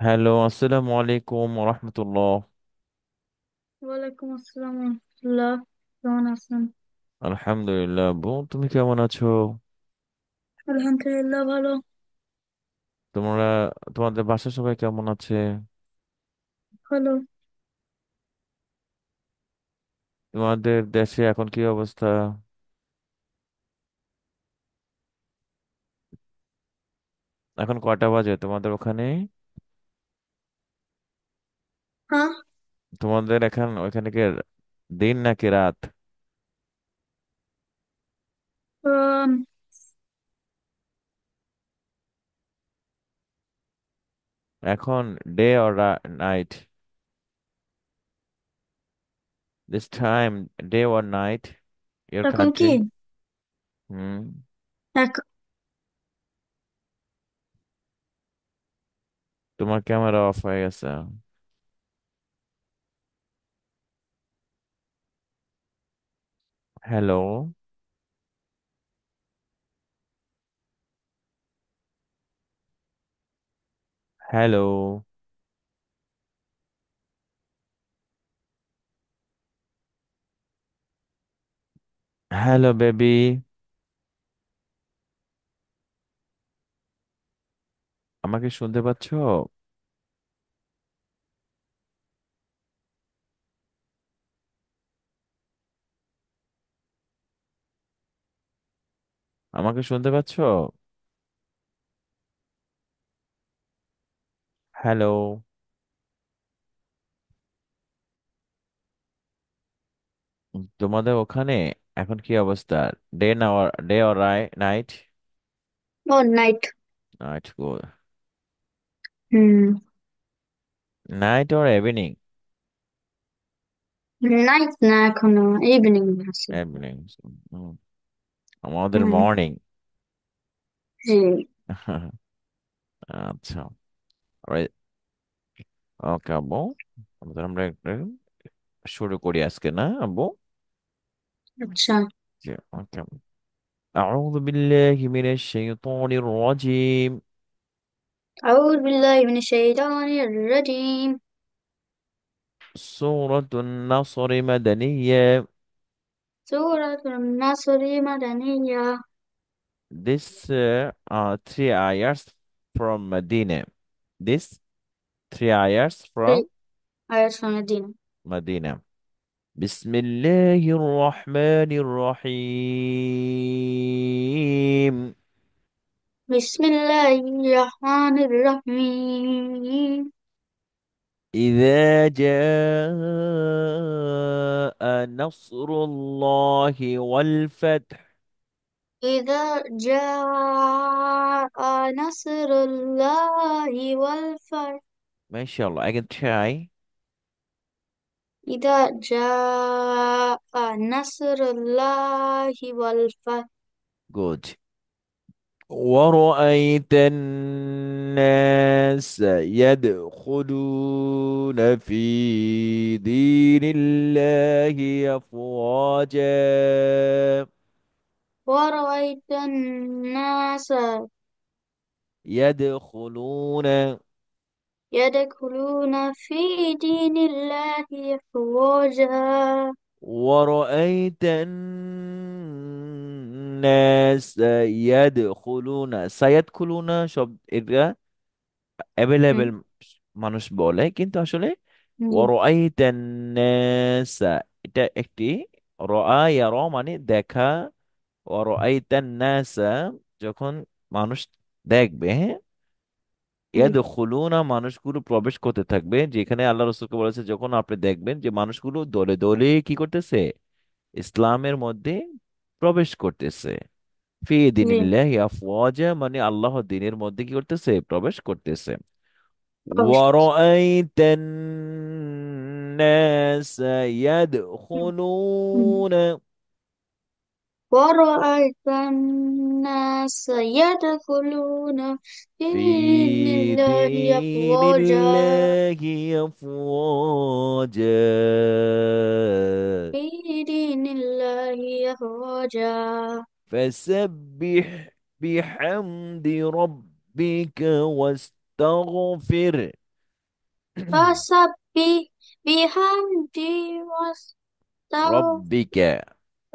Hello, আসসালামু আলাইকুম রহমতুল্লাহ। ওয়ালাইকুম আসসালাম রহমতুল্লাহ। কেমন আছেন? আলহামদুলিল্লাহ। তুমি কেমন আছো? আলহামদুলিল্লাহ, ভালো। তোমরা তোমাদের বাসার সবাই কেমন আছে? ভালো। তোমাদের দেশে এখন কি অবস্থা? এখন কয়টা বাজে তোমাদের ওখানে? হ্যাঁ। তোমাদের ওইখানে কি দিন নাকি রাত? আম, এখন day or night? This time, day or night, your এখন কান্ট্রি? কি? হুম। এক- তোমার ক্যামেরা অফ হয়ে গেছে। Hello, hello, hello baby. আমাকে শুনতে পাচ্ছো? আমাকে শুনতে পাচ্ছো? হ্যালো। তোমাদের ওখানে এখন কি অবস্থা? Day or night? Oh, night. Night গো। হুম। Night or evening? নাইট না, এখনো ইভিনিং আছে। ইভিনিং। আমাদের হুম। মর্নিং। জি। আচ্ছা। ওকে আব্বু, আমাদের আমরা একটু শুরু করি আজকে, না আব্বু? আচ্ছা। জি, ওকে। أعوذ بالله من الشيطان الرجيم. أعوذ بالله من الشيطان الرجيم. سورة النصر مدنية. سورة النصر مدنية. This three ayahs from Medina. This three ayahs في from آية المدينة. Medina. بسم الله الرحمن الرحيم. بسم الله الرحمن الرحيم. إذا جاء نصر الله والفتح. إذا جاء نصر الله والفتح. ما شاء الله. I can try. إذا جاء نصر الله والفتح. Good. ورأيت الناس يدخلون في دين الله أفواجا. ورأيت الناس يدخلون. يدخلون في دين الله أفواجا. ورأيت الناس سيدخلون শব্দ এটা অ্যাভেলেবেল হুম, মানুষ বলে, কিন্তু আসলে জি। ورأيت الناس এটা একটি র মানে দেখা। ورأيت الناس যখন মানুষ দেখবে, হ্যাঁ, হুম, ইয়াদখুলুনা মানুষগুলো প্রবেশ করতে থাকবে। যেখানে আল্লাহ রাসূলকে বলেছে যখন আপনি দেখবেন যে মানুষগুলো দলে দলে কি করতেছে, ইসলামের মধ্যে প্রবেশ করতেছে। ফি জি। দিনিল্লাহি আফওয়াজা মানে আল্লাহর দ্বীনের মধ্যে কি করতেছে, প্রবেশ করতেছে। অবশ্যই। ওয়ারাআইতা الناس হুম, হুম। يدخلون ورأيت الناس يدخلون في دين في الله دين أفواجا. الله أفواجا. في دين الله أفواجا. فسبح بحمد ربك واستغفر. Fasabbih bihamdi wastaghfir ربك. কি হবে?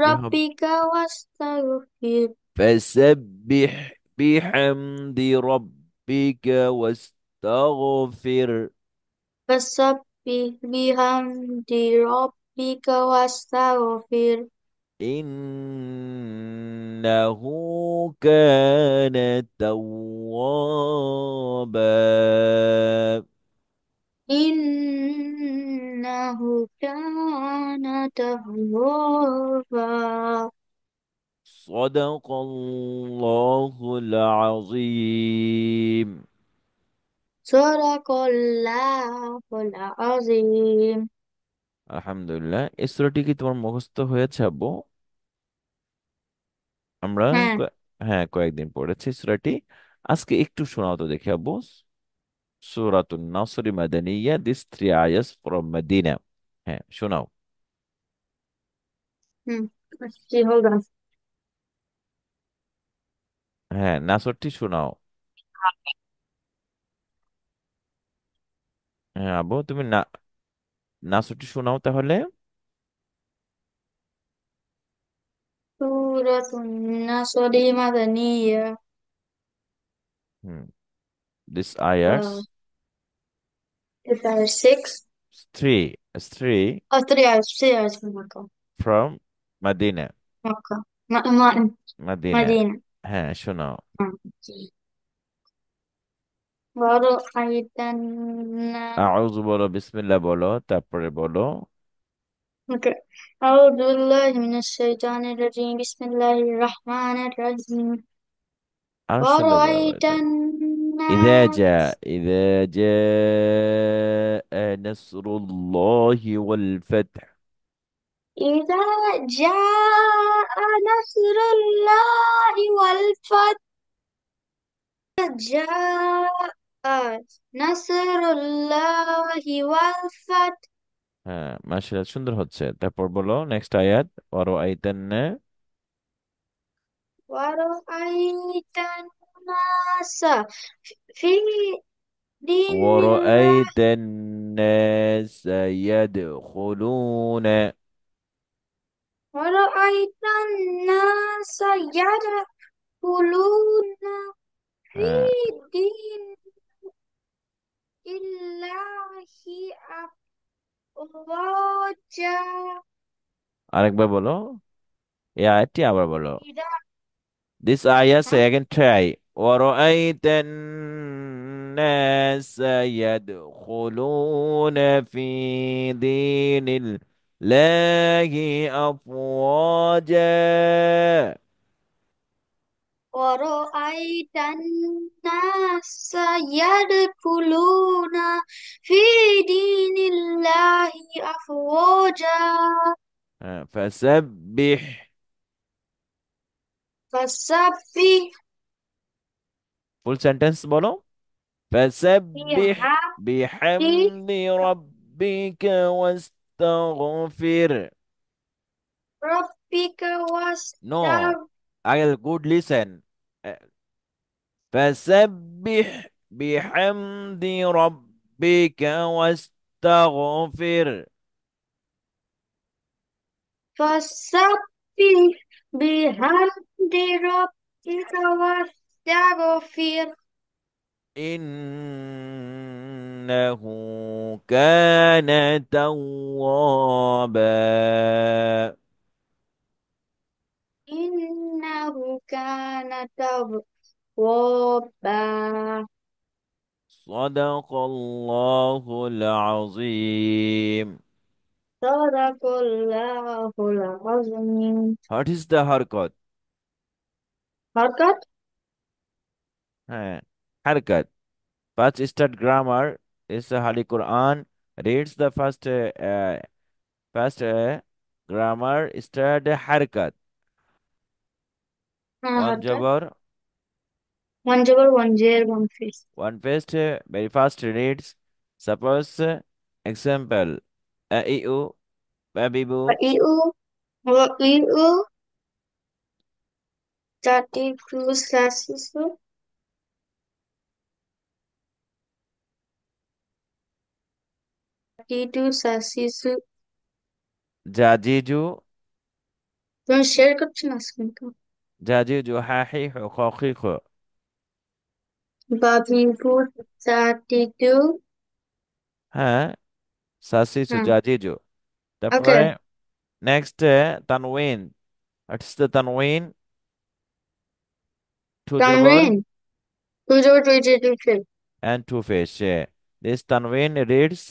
rabbika wastaghfir. فسبح بحمد ربك واستغفر. Fasabbih bihamdi rabbika wastaghfir. إنه كان توابا. Innahu kana tawwaba. صدق الله العظيم. Sadaqallahul azim. আলহামদুলিল্লাহ, এই সূরাটি কি তোমার মুখস্থ হয়েছে আব্বু? আমরা হ্যাঁ, হ্যাঁ, কয়েকদিন পড়েছি সূরাটি। আজকে একটু শোনাও তো দেখি আব্বু। সূরাতুন নাসর মাদানিয়া, দিস থ্রি আয়াস ফ্রম মদিনা। হ্যাঁ, শোনাও। হুম, কি hold on. হ্যাঁ, নাসরটি শোনাও। হ্যাঁ আব্বু, তুমি নাসরটি শোনাও তাহলে। Suratun Nasri Madaniyah. হুম, দিস আয়াস Is that 6? Three Oh, 3 hours from Makkah. From Medina. Makkah. Medina. Medina. হ্যাঁ, শোনাও। ورأيت আউযু বলো, বিসমিল্লাহ বলো, তারপরে বলো। Okay. أعوذ بالله من الشيطان الرجيم بسم الله الرحمن الرحيم আর শুনলে বলো ورأيت এটা। إذا جاء الناس إذا جاء نصر الله والفتح. إذا جاء نصر الله والفتح جاء نصر الله والفتح হ্যাঁ, মাশাআল্লাহ, সুন্দর হচ্ছে। তারপর বলো নেক্সট আয়াত। ওয়ারো আইতান। ورأيت الناس في دين الله ورأيت الناس يدخلون. ورأيت الناس يدخلون في হ্যাঁ, دين الله أفواجا আরেকবার বলো, এই আয়াতটি আবার বলো। إذا This ayat ها say again, try. ورأيت الناس يدخلون في دين الله أفواجا. ورأيت الناس يدخلون في دين الله أفواجا فسبح. فسبح full sentence বলো। فسبح بحمد بحمد ربك واستغفر. ربك No, واستغفر I'll good listen. فسبح بحمد ربك واستغفر. فسبح بحمد ربك واستغفر إنه كان توابا. إنه كان توابا صدق الله العظيم. صدق الله العظيم. What is the حركات? حركات হ্যাঁ, حركات. First start grammar is Holy Quran. Reads the first grammar start حركات. One حركات jabber, one jabber one jair one face one paste, very fast reads. Suppose example, a e u, babibu. وإيو وإيو চারটি cruise classes Titu সাসিসু। জাজিজু, তুমি share করছো না screen? জাজিজু হাহিহু খখিখু। বাবিবু চাটিটু। হ্যাঁ, সাসিসু হ্যাঁ। জাজিজু। Okay. তারপরে next তানউইন। What's the তানউইন? টু জবর তানরিন। তুজো টুইটে টুইটে। and two fish. This tanween reads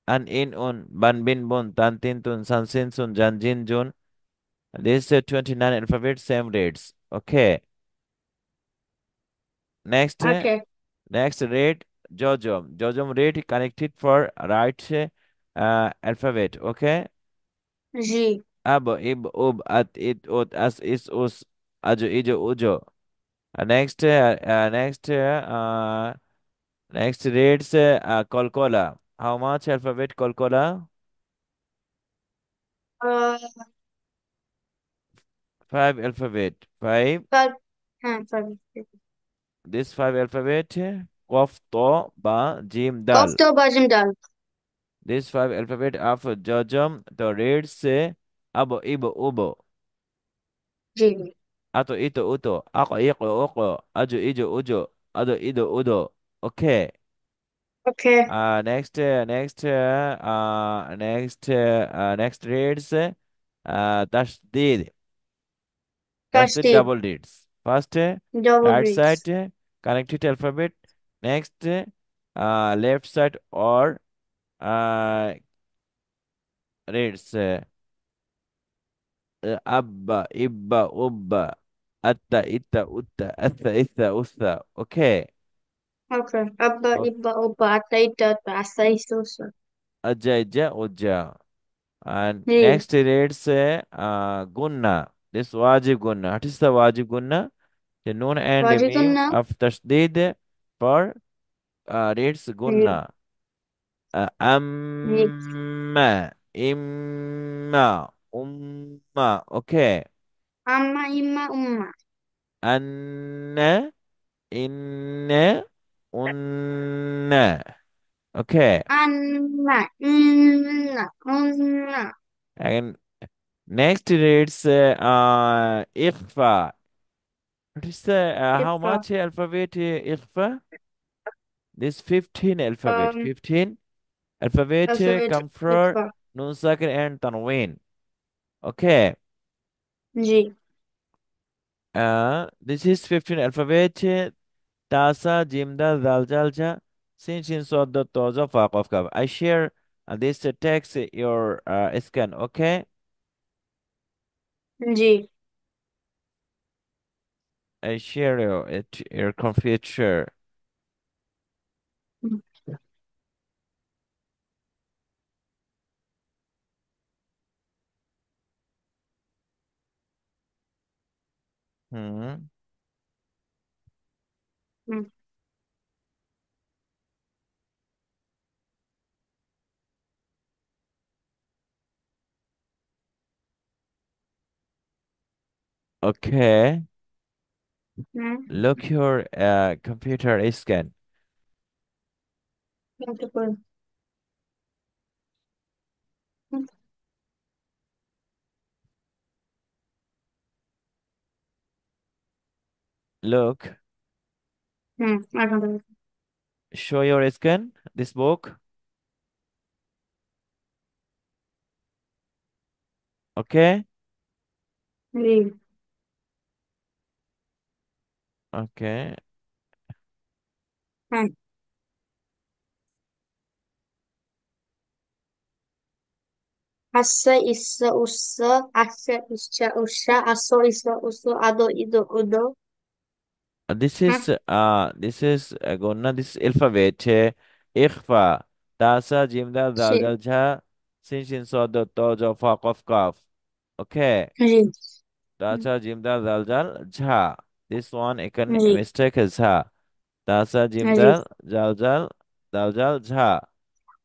an in un, ban bin bun, tan tin tun, san sin sun, jan jin jun. This 29 alphabet same reads. Okay. Next, okay. next read jojom. Jojom read connected for right alphabet. Okay. G. Ab, ib, ub, at, it, ut, as, is, us, ajo, ijo, ujo. Next reads kolkola. How much alphabet kolkola? Five alphabet. Five. Five. হ্যাঁ five. This five alphabet. Qaf, to, ba, jim, dal. কফতা বাজিম ডাল। This five alphabet of jajam. The reads abo, ibo, ubo. G. Ato, ito, uto. Ako, iko, oko. Ajo, ijo, ujo. Ado, ido, udo. Okay. Okay. Next reads tashdid. Tashdid কাস্টিড। double reads. First, double right bricks. side connected alphabet. Next, left side or reads abba, ibba, ubba, atta, itta, utta, atha, itha, utha. Okay. ওকে। আব্বা O- ইব্বা ওব্বা আতা ইটা আস্তা ইস্তা উস্তা। Ajja, ija, ujja. And G. next reads gunna. This wajib gunna. What is the wajib gunna? The noon and the ওয়াজিকুন meme না। of tashdid for reads G. gunna. G. Amma, imma, umma. Okay. আম্মা ইম্মা উম্মা। Anna, inna, unna. Okay. আন্না ইন্না উন্না। And next reads ikhfa. What is the how Ifa. much alphabet ikhfa? This 15 alphabet. um 15 alphabet alphabet come from Ifa. nun sakir and tanween. Okay. G. This is 15 alphabet. Tasa, Jimda, Zaljalja, Sin Shin Sodda, Toza, Faqaf Kaf. I share this text your scan. Okay. G. I share your computer. Hmm. Hmm. Okay. Hmm. Look your computer scan. কিন্তু করে। হুম। Look. হুম, এখন থেকে। Show your scan. This book. Okay. G. Okay. হ্যাঁ। হাসা ইসা উসা আসা ইসা উসা আসো ইসা Uso আদো ইদো উদো। হ্যাঁ। This is Gonna this alphabet ikhfa tasa jim dal say. dal dal jha sin shin sod dot to jo fa qaf kaf. Okay. G. Hmm. Tasa jim dal dal jha. This one can G. mistake is ha. Tasa jim G. dal dal jha.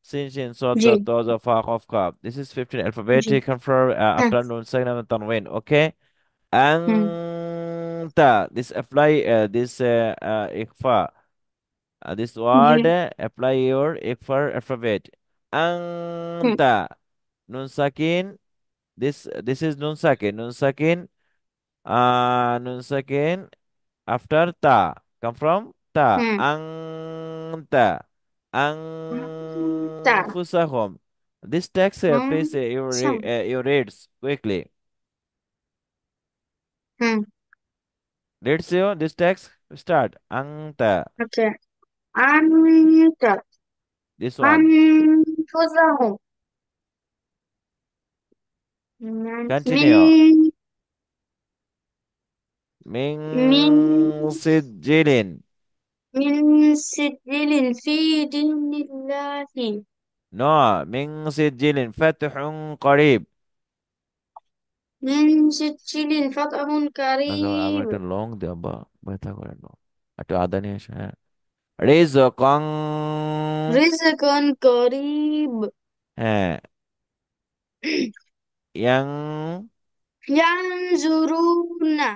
Sin shin sod G. dot to jo fa qaf kaf. This is 15 alphabet G. taken from হ্যাঁ। after noon second and tanwin. Okay. Hmm. Anta. This apply this ikhfa. This G. word apply your for alphabet. Hmm. Anta. Nun sakin. This is nun sakin. Nun sakin. Nun sakin after ta. Come from ta. Hmm. Anta. Ta. Anfusahum. This text, please Sam. you reads quickly. Hmm. Reads you this text. Start. Anta. Okay. Anta. This one. Anfusahum. Continue. Min Min min sijilin. min sijilin fi dinillahi. No. Min sijilin. Fathun qarib. Min sijilin fatahun আমার karib. একটা long দে আব্বা ব্যথা করে না একটু আদা নিয়ে আসে হ্যাঁ রিজকং Rizqan karib. হ্যাঁ young Yanzuruna.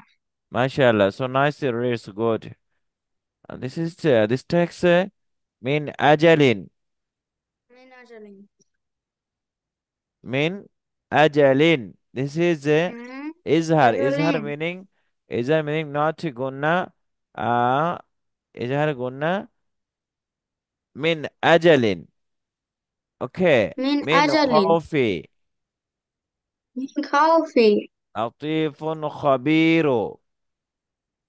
mashallah so nice it's good. This is this text mean ajalin Min ajalin. mean ajalin this is Hmm. izhar Ajalin. meaning izhar meaning not gonna uh izhar gonna min ajalin okay Min min ajalin. khawfi Min khawfi. latifun khabiru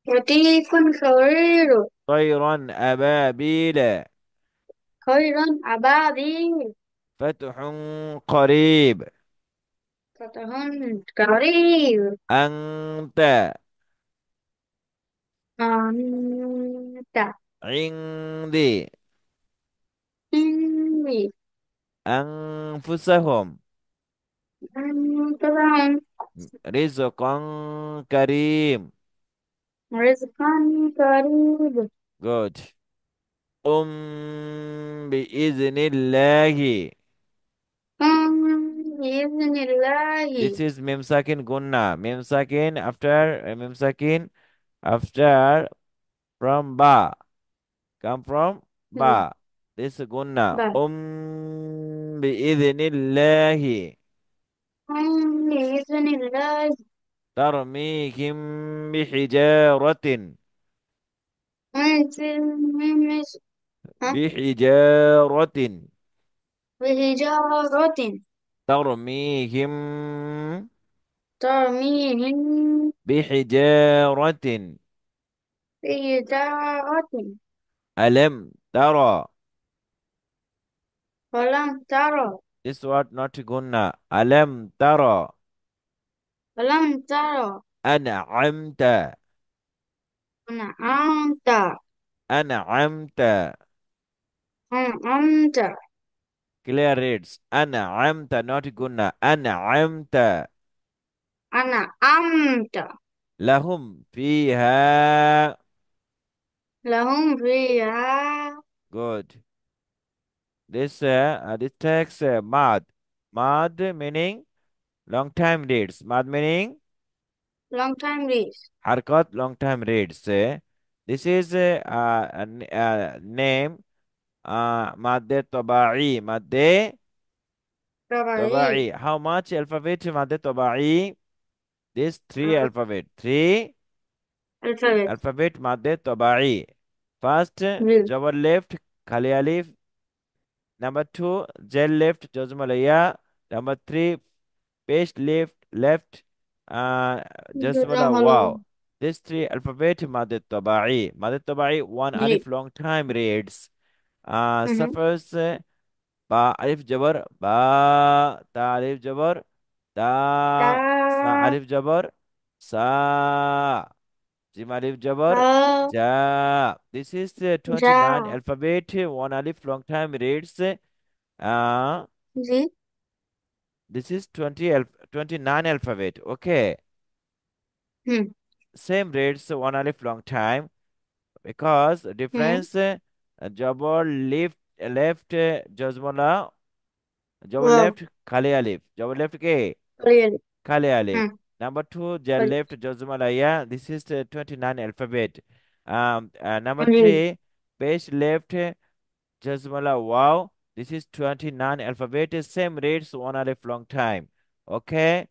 Latifun khabiru. طيرا أبابيل Khairan ababil. فتح قريب Fatahun karib. أنت Anta. عندي Inni. أنفسهم Antabahun. رزقا كريم. Rizqan karib. good قم بإذن الله. Biiznillahi. this is mim sakin gunna mim sakin after mim sakin after from ba come from Hmm. ba this gunna Ba. بإذن الله Biiznillahi. ترميهم بحجارة Mimis. Ha? بحجارة Bihijaratin. ترميهم Tarmihim. بحجارة. Bihijaratin. ألم ترى Falam taro. this word not guna ألم ترى Falam taro. أنعمت An'amta. أنعمت An'amta. clear reads أنعمت not guna أنعمت An'amta. لهم فيها Lahum fiha. good. This text mad meaning long time reads mad meaning Long time this. harkat long time reads this is name madde tabai madde Tabai. tabai how much alphabet madde tabai this three Alphabet. alphabet madde tabai first Will. jawar left khali alif number 2 gel left jazmalaya number 3 paste left jazmala Hello. wow these three alphabet madde tabai one Ji. alif long time reads Mm-hmm. suffers ba alif jabar ba ta alif jabar ta sa Ta. alif jabar sa jim alif jabar Ta. ja this is the 29 Ja. alphabet one alif long time reads uh Ji. this is 29 alphabet okay Hmm. same reads one alif long time because the Hmm. difference jabar left jazmala jabar Wow. left khali alif jabar left ke Clearly. khali alif Hmm. number 2 jar Clearly. left jazmalaya this is the 29 alphabet number Ji. 3 page left jazmala wow This is 29 alphabet, same reads one alif long time. Okay.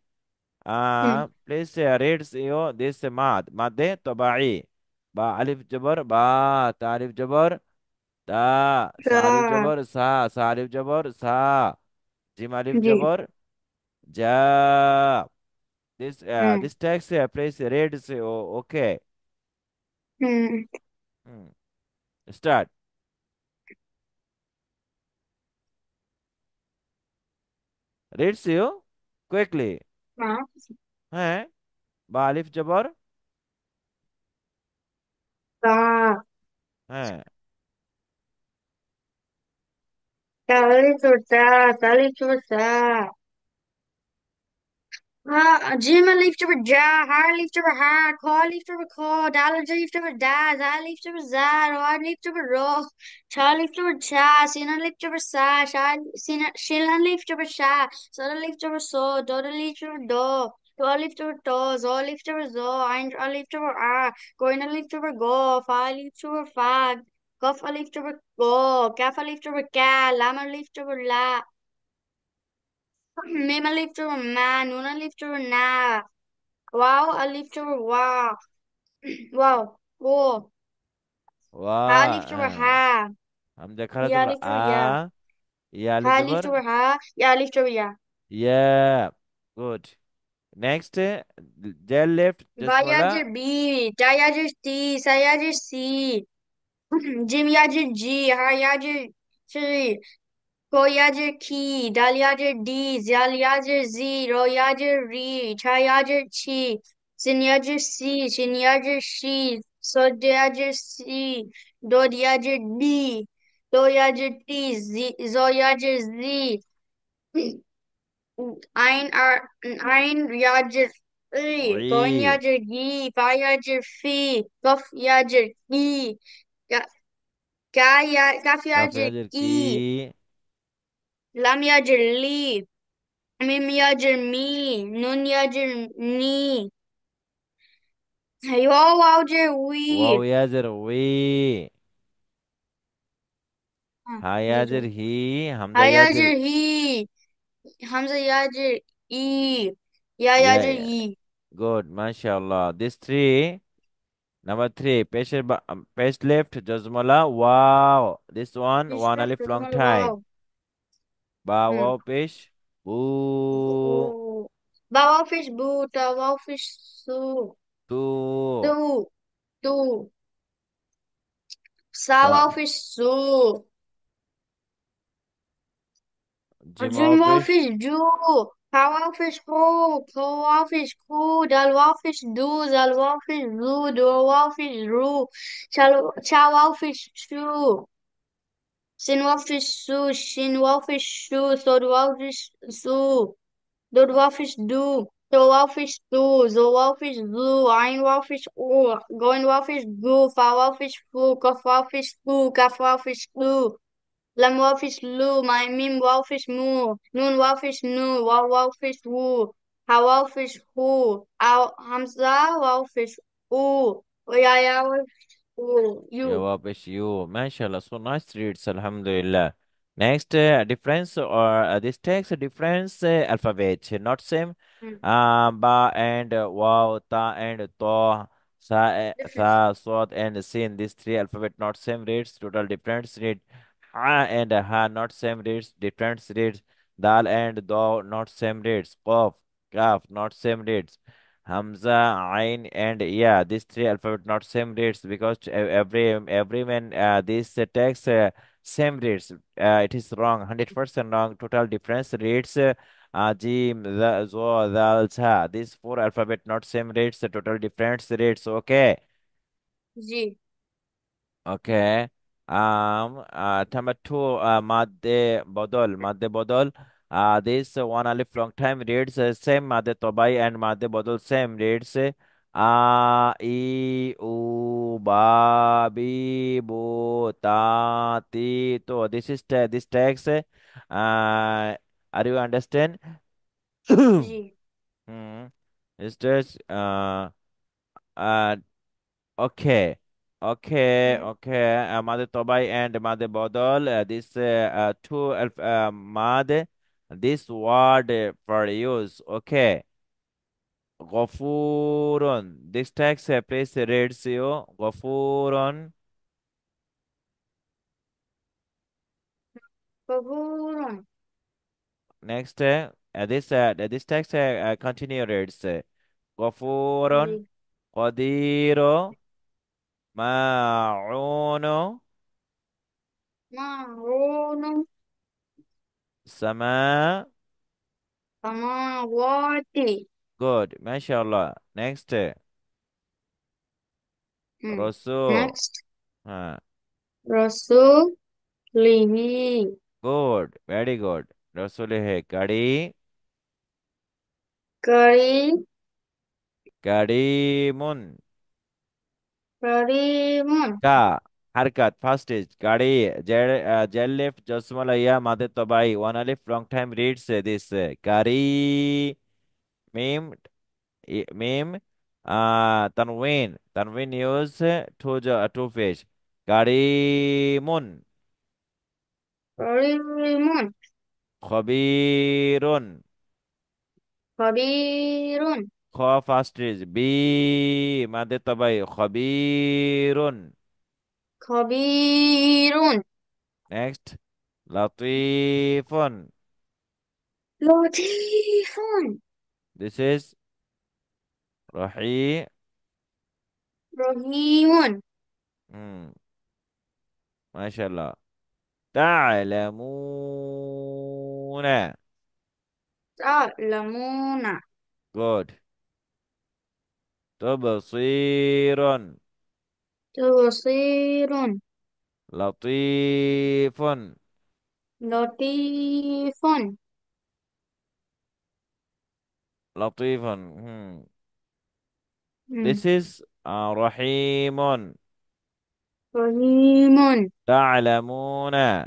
Hmm. Please reads you this mad tabai. Ba alif jabar ba ta alif jabar ta sa alif Sa. jabar sa alif jabar sa jim alif Ji. jabar ja. Hmm. This text please reads you. Okay. Hmm. Hmm. Start. Reads you quickly. Ma. Hey. Ba alif jabar. Sa. Hey. Salif to sa. Salif to sa. Jima leaf to ja, har leaf to ha, call leaf to call, dollar leaf to da, za leaf to za, rod leaf to ro, cha leaf to cha, sina leaf to sa, shila leaf to sha, soda leaf to so, doda leaf to do leaf to zo leaf to zo, ein leaf to going leaf to go, fa leaf to fa, cough leaf to go, calf leaf to ca, lama leaf to la. Mim a leaf to a man, nun a leaf to a na. Wow, a leaf to a wow. Wow, whoa. Ha leaf to a Wow. ha. Hamza khala Ya jabar leaf to a ya. a. Ya alif Ha leaf to jabar. a ha. Ya leaf to a ya. Yeah. Good. Next, Del left Vayager Jasmala. B. Dayager C. Sayager C. Jim Yager G. Ha Yager C. Koyager Ki, Dalyager D, Zalyager Z, Royager Re, Chayager Chi, Sinyager C, Shinyager Shi, Sodyager C, Dodyager D, Doyager T, Zoyager Z, Ein Yager E, Oui. Goinyager Gi, Fayager Fi, Gofyager Ki, Kafyager Kafir Ki, ki. Lamyager Li. Mim yager me, nun yager ni. Yo yager Wow we. yazir we. Ha yazir Yager. he. Hamza yazir. Hayager he. Hamza yager e. Ya Yeah, yager yeah. e. Good. MashaAllah. This three. Number three. Paste left Jasmala. Wow. This Fish one left alif is long mal time. wow. Ba Hmm. wow fish. Boo. Boo. Bow fish boo. Wow fish su. Tu. Do. Do. Sa. Sow fish su. Jima fish. Dreamwolfish do, Powwowfish ho, Cowwowfish coo, Dalwowfish do, Zalwowfish zoo, Dorwowfish roo, Chowwowfish shoo, Sinwowfish shoo, Shinwowfish shoo, Sodwowfish zoo, Dodwowfish do, Towwowfish do, Zowowfish zoo, Einwowfish oo, Goinwowfish goo, Fowwowfish foo, Cough foo, Calfwowfish foo. Lam wowfish lu, my mim wowfish mu, nun wowfish nu, wow wowfish wu, ha wowfish hu, ow hamza wowfish u, ya wowfish u, Yeah, you. wapish you. MashaAllah. So nice reads. Alhamdulillah. Next, difference or this takes a difference alphabet. Not same. Hmm. Ba and wow, ta and to, Difference. sa, swat and sin. These three alphabet not same reads. Total difference read. Ha and ha not same reads. Difference reads. Dal and do not same reads. Qaf, kaf not same reads. Hamza, Ain, and yeah, these three alphabet not same reads because every man this text same reads. It is wrong, 100% wrong. Total difference reads. Jim, the, zo, dal, cha. These four alphabet not same reads. The total difference reads. Okay. G. Okay. Number two, madde bodol. This one alif long time reads same madde tobai and madde bodol same reads I, u, ba, bi, bu, ta, ti, to. This text. Are you understand? G. Hmm. Is this uh okay. Okay, okay. Mother Tobai and Mother Bodol. This two Mother. This word for use. Okay. Ghafurun. This text please reads you. Ghafurun. غفور Next, this text continue reads. Ghafurun. Qadiru. Ma'unu. معون Sama. سماوات Good. MashaAllah. Next. Rasul. next Uh, رسوله good. Very good. Rasul hai. Kadi. كريم Kadimun. كريم Ka. Harkat. First is Kadi. Jalif. Jasmalaya. Mother Tabai. One alif. Long time reads this. Kari. Mim. Mim. Tanween. Tanween use two fish. Karimun. كريم Khabirun. خبير Kha first is B. Mother Tabai. Khabirun. خبير Next. Latifun. لطيف This is Rahi. رحيم Hmm. MashaAllah. Ta'lamuna. تعلمون Good. Tubsirun. تبصير Latifun. لطيف Latifun. Hmm. مم. This is Rahimun. رحيم Ta'lamuna.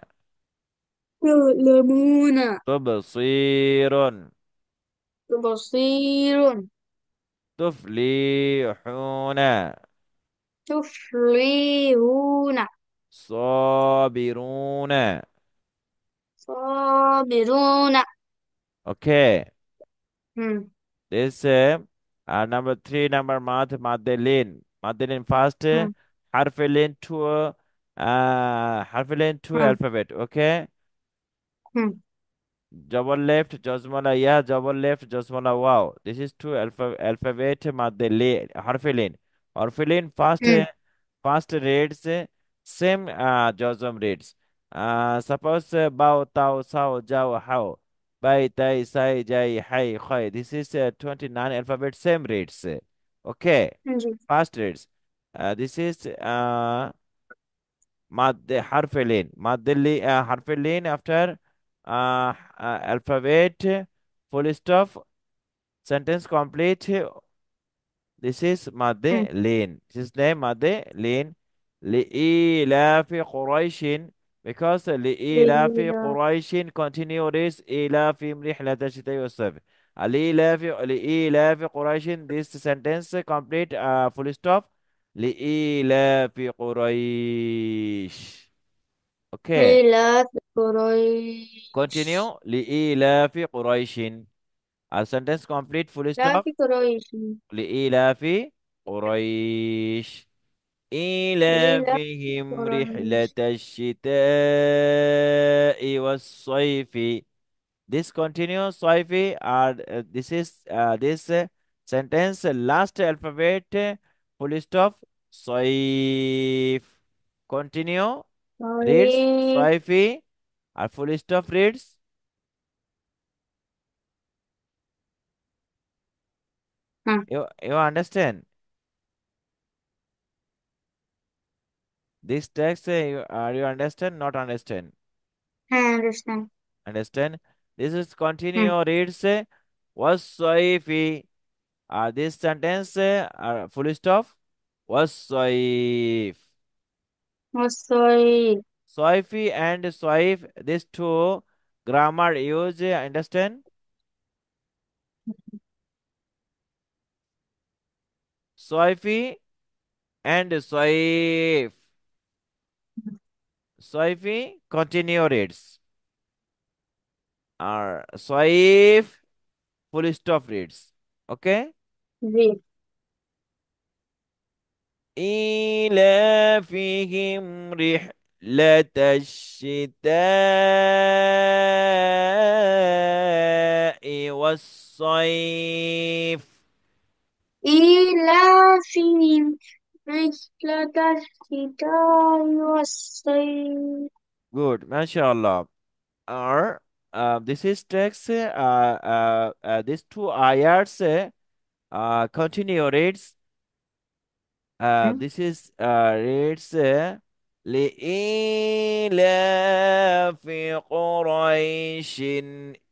تعلمون Tubsirun. تبصير Tuflihuna. تفلحون Sabiruna. صابرون Okay. مم. This number three number Madeline. Madeline first مم. harf lane two مم. alphabet. Okay. مم. Double left Josmala ya double left Josmala wow. This is two alphabet Madeline Harfilin. Harfilin مم. first reads same Josm reads. Suppose bow tau sao jau how. Bai tai sai jai hai khoi. This is 29 alphabet same reads. Okay. جي. First reads. This is حرف اللين after alphabet full stop sentence complete. This is مم. مادة لين. This is name مادة لين. لإيلاف قريش because لإيلاف ليلى قريش continue this إيلافهم رحلة الشتاء والصيف. لإيلاف قريش this sentence complete full stop لإيلاف قريش. Okay. ليلى قريش Continue. لإيلاف قريش. A sentence complete full لا stop. في قريش لإيلاف قريش. ليلى إيلافهم رحلة قريش الشتاء والصيف. This continuous صيفي this is this sentence last alphabet full stop صيف. Continue. Reads صيف صيفي. Full stop reads. ها You understand? This text you understand? Not understand? I understand Understand? This is hmm. continue reads والصيف. This sentence full stop والصيف. والصيف Soifi and soif, these two grammar use, understand? Soifi And Soif. Soifi, continue reads. Or Soif, full stop reads. Okay? Z. إيلافهم رحلة الشتاء والصيف. إيلافهم رحلة الشتاء والصيف. Good, mashallah. Or this is text. These two ayats continue reads. This is reads لإيلاف قريش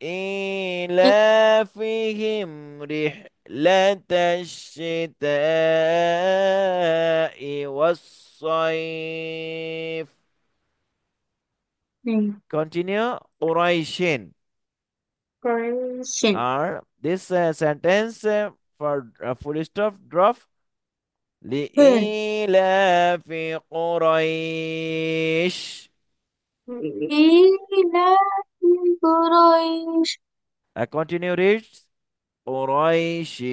إيلافهم رحلة الشتاء والصيف. Continue قريش. Correction. Or this sentence for full stop drop. Hmm. لإيلاف قريش. إيلاف قريش. Continue reads قريش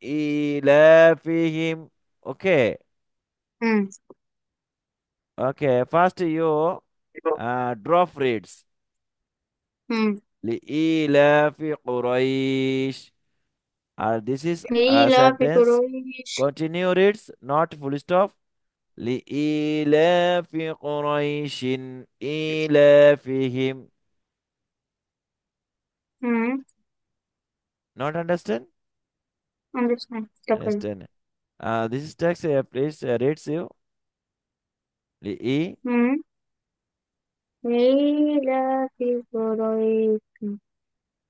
إيلافهم. Okay. Hmm. Okay. First you drop reads Hmm. لإيلاف قريش. This is a إيلاف sentence. قريش. Continue reads not full stop. لإيلاف قريش إيلافهم. Hmm. Not understand? Understand. Double. Understand. This is text. Please reads you. لإي Hmm. إيلاف قريش.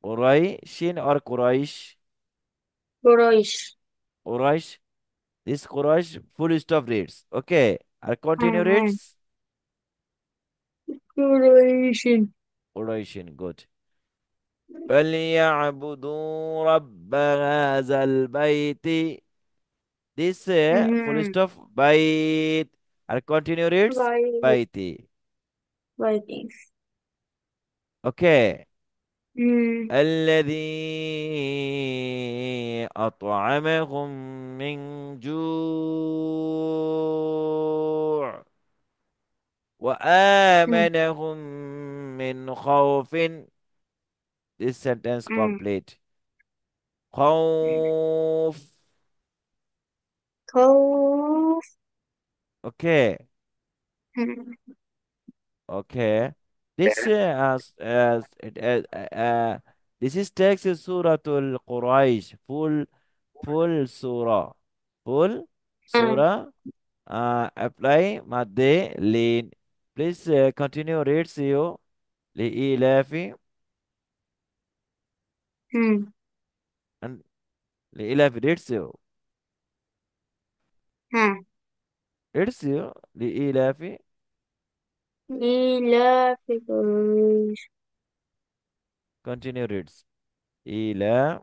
قريش or قريش. قريش. قريش. This قريش full stop reads. Okay. Continue Hmm. reads. قريش. قريش. Good. فليعبدوا رب هذا البيت. This full Hmm. stop بيت. Continue reads. Right. بيتي. Writing. Okay. Hmm. الذي أطعمهم من جوع Hmm. وآمنهم من خوف. This sentence Hmm. complete. خوف. خوف. Okay. Hmm. Okay. This this is text is Suratul Quraysh. Full surah. Full Hmm. surah. Apply madde lean. Please continue reads you. لإيلاف Hmm. and لإيلاف reads you. Hmm. Reads you. لإيلاف. إيلاف قريش. Continue reads. إيلا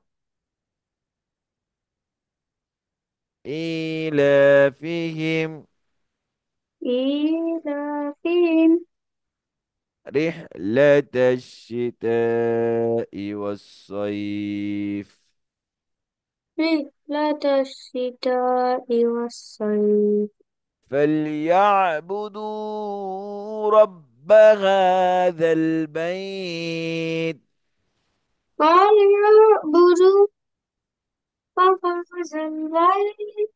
إيلافهم إيلافهم رحلة الشتاء والصيف. رحلة الشتاء والصيف. فليعبدوا رب هذا البيت. فليعبدوا رب هذا البيت.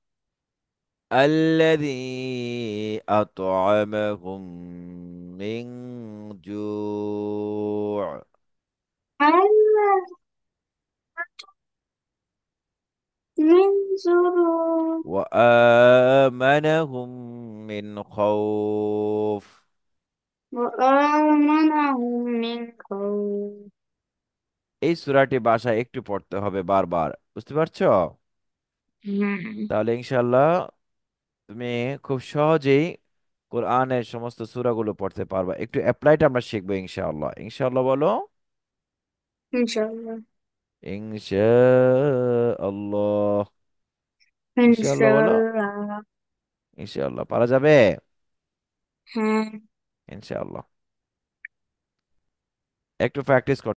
الذي أطعمهم من جوع الذي من سرور وآمنهم من خوف. وآمنهم من خوف. এই সূরাটি বাসায় একটু পড়তে হবে বারবার, বুঝতে পারছো? Hmm. তাহলে ইনশাল্লাহ তুমি খুব সহজেই কোরআনের সমস্ত সূরাগুলো পড়তে পারবা। একটু অ্যাপ্লাইটা আমরা শিখবো ইনশাআল্লাহ। ইনশাআল্লাহ বলো। إن ইনশাআল্লাহ। إن ইনশাআল্লাহ شاء বলো। الله. ইনশাআল্লাহ পারা যাবে। হ্যাঁ। ইনশাআল্লাহ একটু প্র্যাকটিস